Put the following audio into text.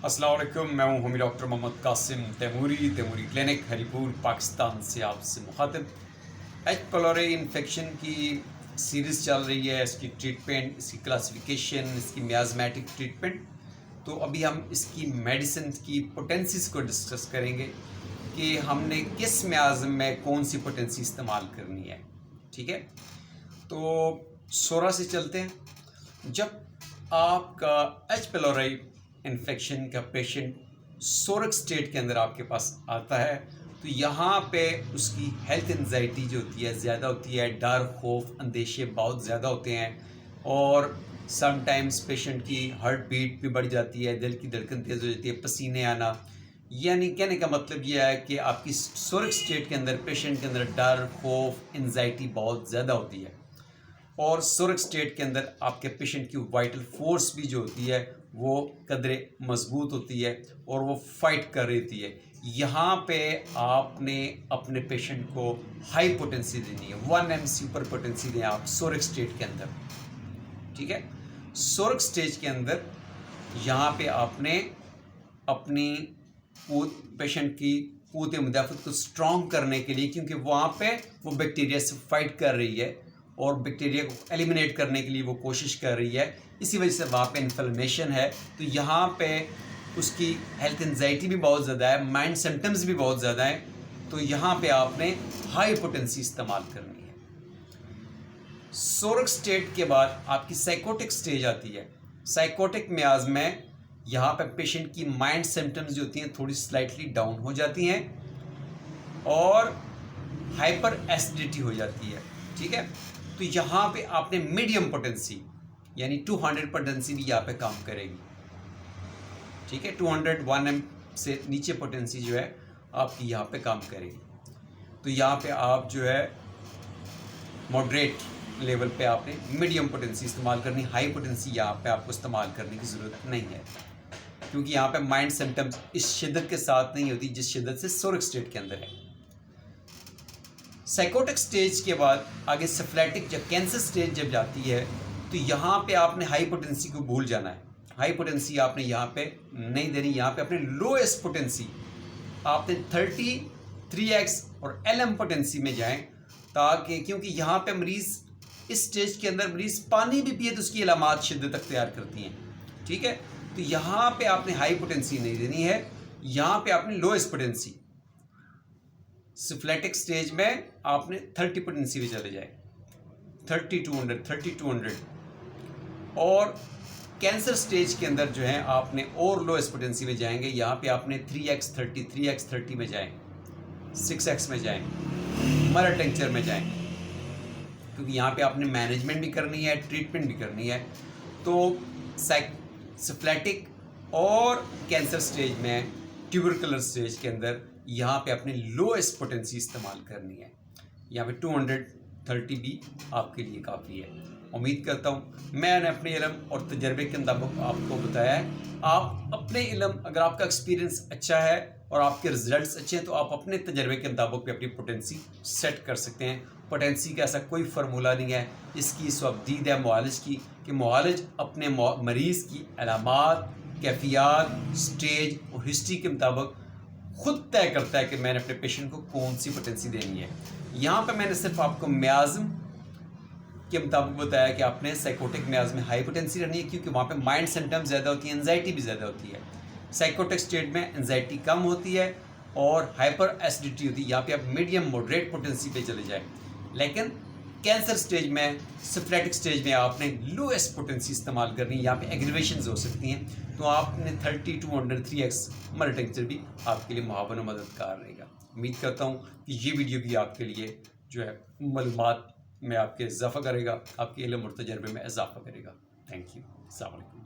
अस्सलाम वालेकुम, मैं हूं हमी डॉक्टर मोहम्मद कासिम तैमूरी क्लिनिक हरीपुर पाकिस्तान से आपसे मुखातिब। एच पीलोरी इन्फेक्शन की सीरीज़ चल रही है, इसकी ट्रीटमेंट, इसकी क्लासिफिकेशन, इसकी मियाज़मेटिक ट्रीटमेंट। तो अभी हम इसकी मेडिसिन की पोटेंसीज को डिस्कस करेंगे कि हमने किस मियाज़म में कौन सी पोटेंसी इस्तेमाल करनी है। ठीक है, तो सोरा से चलते हैं। जब आपका एच पीलोरी इन्फेक्शन का पेशेंट सोरक स्टेट के अंदर आपके पास आता है तो यहाँ पे उसकी हेल्थ एंजाइटी जो होती है ज़्यादा होती है, डर, खौफ, अंदेशे बहुत ज़्यादा होते हैं और समटाइम्स पेशेंट की हार्ट बीट भी बढ़ जाती है, दिल की धड़कन तेज़ हो जाती है, पसीने आना। यानी कहने का मतलब यह है कि आपकी सोरक स्टेट के अंदर पेशेंट के अंदर डर, खौफ, एंजाइटी बहुत ज़्यादा होती है और सोरक स्टेट के अंदर आपके पेशेंट की वाइटल फोर्स भी जो होती है वो कदरे मजबूत होती है और वो फाइट कर रही होती है। यहाँ पे आपने अपने पेशेंट को हाई पोटेंसी देनी है, 1 mc सुपर पोटेंसी दें आप सोरक स्टेट के अंदर। ठीक है, सोरक स्टेज के अंदर यहाँ पे आपने अपनी पेशेंट की क़ुव्वत मुदाफ़त को स्ट्रॉन्ग करने के लिए, क्योंकि वहाँ पे वो बैक्टीरिया से फाइट कर रही है और बैक्टीरिया को एलिमिनेट करने के लिए वो कोशिश कर रही है, इसी वजह से वहाँ पे इन्फ्लेमेशन है। तो यहाँ पे उसकी हेल्थ एंजाइटी भी बहुत ज़्यादा है, माइंड सिम्टम्स भी बहुत ज़्यादा है, तो यहाँ पे आपने हाई पोटेंसी इस्तेमाल करनी है। सोरक स्टेट के बाद आपकी साइकोटिक स्टेज आती है। साइकोटिक मियाज में यहाँ पे पेशेंट की माइंड सिम्टम्स जो होती हैं थोड़ी स्लाइटली डाउन हो जाती हैं और हाइपर एसिडिटी हो जाती है। ठीक है, तो यहाँ पे आपने मीडियम पोटेंसी यानी 200 पोटेंसी भी यहाँ पे काम करेगी। ठीक है, 201 m से नीचे पोटेंसी जो है आपकी यहाँ पे काम करेगी। तो यहाँ पे आप जो है मॉडरेट लेवल पे आपने मीडियम पोटेंसी इस्तेमाल करनी, हाई पोटेंसी यहाँ पे आपको इस्तेमाल करने की ज़रूरत नहीं है, क्योंकि यहाँ पे माइंड सिम्टम्स इस शिद्दत के साथ नहीं होती जिस शिद्दत से सोरक स्टेट के अंदर है। साइकोटिक स्टेज के बाद आगे सिफिलिटिक या कैंसर स्टेज जब जाती है तो यहाँ पे आपने हाई पोटेंसी को भूल जाना है। हाई पोटेंसी आपने यहाँ पे नहीं देनी, यहाँ पे अपने लोएस्ट पोटेंसी आपने 33x और LM पोटेंसी में जाएं, ताकि क्योंकि यहाँ पे मरीज़ इस स्टेज के अंदर मरीज़ पानी भी पिए तो उसकी अलामात शिद्दत अख्तियार करती हैं। ठीक है, तो यहाँ पे आपने हाई पोटेंसी नहीं देनी है, यहाँ पे आपने लोएस्ट पोटेंसी। सिफिलिटिक स्टेज में आपने 30 पोटेंसी में चले जाए, 3200 और कैंसर स्टेज के अंदर जो है आपने और लोएस्ट पोटेंसी में जाएंगे। यहाँ पे आपने 3x30 में जाएं, 6x में जाएं, मर टेंचर में जाएं, क्योंकि यहाँ पे आपने मैनेजमेंट भी करनी है, ट्रीटमेंट भी करनी है। तो सिफिलिटिक और कैंसर स्टेज में, ट्यूबरकुलर स्टेज के अंदर यहाँ पे अपनी लोएस्ट पोटेंसी इस्तेमाल करनी है। यहाँ पे 230 भी आपके लिए काफ़ी है। उम्मीद करता हूँ मैंने अपने इल्म और तजर्बे के मुताबिक आपको बताया है। आप अपने इल्म, अगर आपका एक्सपीरियंस अच्छा है और आपके रिजल्ट्स अच्छे हैं तो आप अपने तजर्बे के मुताबिक भी अपनी पोटेंसी सेट कर सकते हैं। पोटेंसी का ऐसा कोई फार्मूला नहीं है, इसकी स्वबदीद है मुआलिज की, कि मुआलिज अपने मरीज़ की अलामात, कैफियत, स्टेज और हिस्ट्री के मुताबिक खुद तय करता है कि मैंने अपने पेशेंट को कौन सी पोटेंसी देनी है। यहाँ पे मैंने सिर्फ आपको मियाज़म के मुताबिक बताया कि आपने साइकोटिक मियाज़ में हाई पोटेंसी रहनी है, क्योंकि वहाँ पे माइंड सिम्टम्स ज़्यादा होती है, एंजाइटी भी ज़्यादा होती है। साइकोटिक स्टेट में एंजाइटी कम होती है और हाइपर एसिडिटी होती है, यहाँ पे आप मीडियम मॉडरेट पोटेंसी पे चले जाएँ। लेकिन कैंसर स्टेज में, सिफिलिटिक स्टेज में आपने लोएस्ट पोटेंसी इस्तेमाल करनी है, यहाँ पे एग्रीवेशंस हो सकती हैं, तो आपने 3200 3x मर टेंचर भी आपके लिए मुआवन और मददगार रहेगा। उम्मीद करता हूँ कि ये वीडियो भी आपके लिए जो है मालूमात में आपके इजाफ़ा करेगा, आपके इल्म और तजर्बे में इजाफ़ा करेगा। Thank you. अस्सलाम वालेकुम।